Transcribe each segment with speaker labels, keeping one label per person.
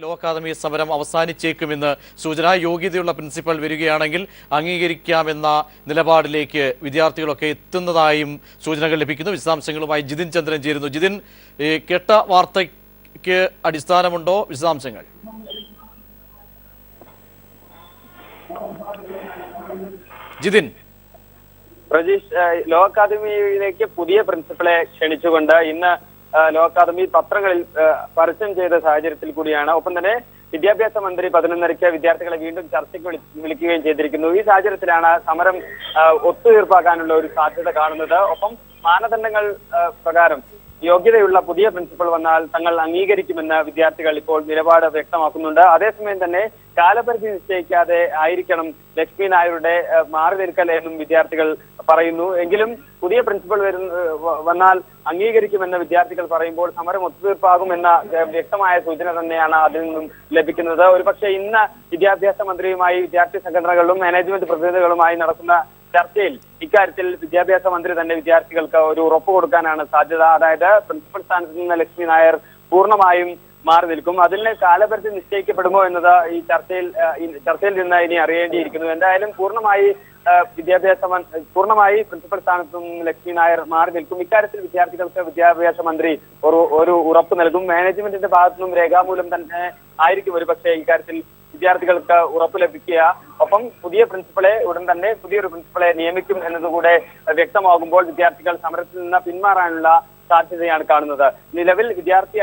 Speaker 1: Law academy സമരം അവസാനിച്ചേക്കുമെന്ന് സൂചന. യോഗ്യതയുള്ള പ്രിൻസിപ്പൽ വരികയാണെങ്കിൽ അംഗീകരിക്കാമെന്ന നിലപാടിലേക്ക് വിദ്യാർത്ഥികളൊക്കെ എത്തുന്നതായും സൂചനകൾ ലഭിക്കുന്നു. വിശദാംശങ്ങളുമായി ജിതിൻ ചന്ദ്രൻ ചേരുന്നു. ജിതിൻ, കേട്ട വാർത്തയ്ക്ക് അടിസ്ഥാനമുണ്ടോ? വിശദാംശങ്ങൾ. ജിതിൻ.
Speaker 2: പ്രജീഷ്, ലോ അക്കാദമിയിലേക്ക് പുതിയ പ്രിൻസിപ്പളെ ക്ഷണിച്ചുകൊണ്ട് ഇന്ന് ലോ അക്കാദമി പത്രങ്ങളിൽ പരസ്യം ചെയ്ത സാഹചര്യത്തിൽ കൂടിയാണ്. ഒപ്പം തന്നെ വിദ്യാഭ്യാസ മന്ത്രി 11:30 വിദ്യാർത്ഥികളെ വീണ്ടും ചർച്ചയ്ക്ക് വിളിക്കുകയും ചെയ്തിരിക്കുന്നു. ഈ സാഹചര്യത്തിലാണ് സമരം ഒത്തുതീർപ്പാക്കാനുള്ള ഒരു സാധ്യത കാണുന്നത്. ഒപ്പം മാനദണ്ഡങ്ങൾ പ്രകാരം യോഗ്യതയുള്ള പുതിയ പ്രിൻസിപ്പൽ വന്നാൽ തങ്ങൾ അംഗീകരിക്കുമെന്ന് വിദ്യാർത്ഥികൾ ഇപ്പോൾ നിലപാട് വ്യക്തമാക്കുന്നുണ്ട്. അതേസമയം തന്നെ കാലപരിധി നിശ്ചയിക്കാതെ ആയിരിക്കണം ലക്ഷ്മി നായരുടെ മാറി നിൽക്കൽ എന്നും വിദ്യാർത്ഥികൾ പറയുന്നു. എങ്കിലും പുതിയ പ്രിൻസിപ്പൽ വന്നാൽ അംഗീകരിക്കുമെന്ന് വിദ്യാർത്ഥികൾ പറയുമ്പോൾ സമരം ഒത്തുതീർപ്പാകുമെന്ന വ്യക്തമായ സൂചന തന്നെയാണ് അതിൽ നിന്നും ലഭിക്കുന്നത്. ഒരുപക്ഷെ ഇന്ന് വിദ്യാഭ്യാസ മന്ത്രിയുമായി വിദ്യാർത്ഥി സംഘടനകളും മാനേജ്മെന്റ് പ്രതിനിധികളുമായി നടക്കുന്ന ചർച്ചയിൽ ഇക്കാര്യത്തിൽ വിദ്യാഭ്യാസ മന്ത്രി തന്നെ വിദ്യാർത്ഥികൾക്ക് ഒരു ഉറപ്പ് കൊടുക്കാനാണ് സാധ്യത. അതായത് പ്രിൻസിപ്പൽ സ്ഥാനത്ത് നിന്ന് ലക്ഷ്മി നായർ പൂർണ്ണമായും മാറി നിൽക്കും. അതിന് കാലപരിധി നിശ്ചയിക്കപ്പെടുമോ എന്നത് ഈ ചർച്ചയിൽ നിന്ന് ഇനി അറിയേണ്ടിയിരിക്കുന്നു. എന്തായാലും പൂർണ്ണമായി പ്രിൻസിപ്പൽ സ്ഥാനത്ത് നിന്ന് ലക്ഷ്മി നായർ മാറി നിൽക്കും. ഇക്കാര്യത്തിൽ വിദ്യാർത്ഥികൾക്ക് വിദ്യാഭ്യാസ മന്ത്രി ഒരു ഉറപ്പ് നൽകും. മാനേജ്മെന്റിന്റെ ഭാഗത്തു നിന്നും രേഖാമൂലം തന്നെ ആയിരിക്കും ഒരുപക്ഷെ ഇക്കാര്യത്തിൽ വിദ്യാർത്ഥികൾക്ക് ഉറപ്പ് ലഭിക്കുക. ഒപ്പം പുതിയൊരു പ്രിൻസിപ്പളെ നിയമിക്കും എന്നതുകൂടെ വ്യക്തമാകുമ്പോൾ വിദ്യാർത്ഥികൾ സമരത്തിൽ നിന്ന് പിന്മാറാനുള്ള സാധ്യതയാണ് കാണുന്നത്. നിലവിൽ വിദ്യാർത്ഥി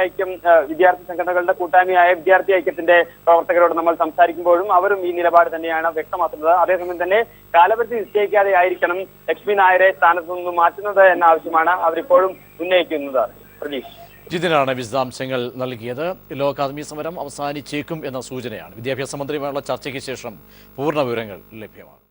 Speaker 2: സംഘടനകളുടെ കൂട്ടായ്മയായ വിദ്യാർത്ഥി ഐക്യത്തിന്റെ പ്രവർത്തകരോട് നമ്മൾ സംസാരിക്കുമ്പോഴും അവരും ഈ നിലപാട് തന്നെയാണ് വ്യക്തമാക്കുന്നത്. അതേസമയം തന്നെ കാലപരിധി നിശ്ചയിക്കാതെ ആയിരിക്കണം ലക്ഷ്മി നായരെ സ്ഥാനത്തു നിന്ന് മാറ്റുന്നത് എന്ന ആവശ്യമാണ് അവരിപ്പോഴും ഉന്നയിക്കുന്നത്. പ്രതീഷ്.
Speaker 1: ജിതിനാണ് വിശദാംശങ്ങൾ നൽകിയത്. ലോ അക്കാദമി സമരം അവസാനിച്ചേക്കും എന്ന സൂചനയാണ്. വിദ്യാഭ്യാസ മന്ത്രിയുമായുള്ള ചർച്ചയ്ക്ക് ശേഷം പൂർണ്ണ വിവരങ്ങൾ ലഭ്യമാണ്.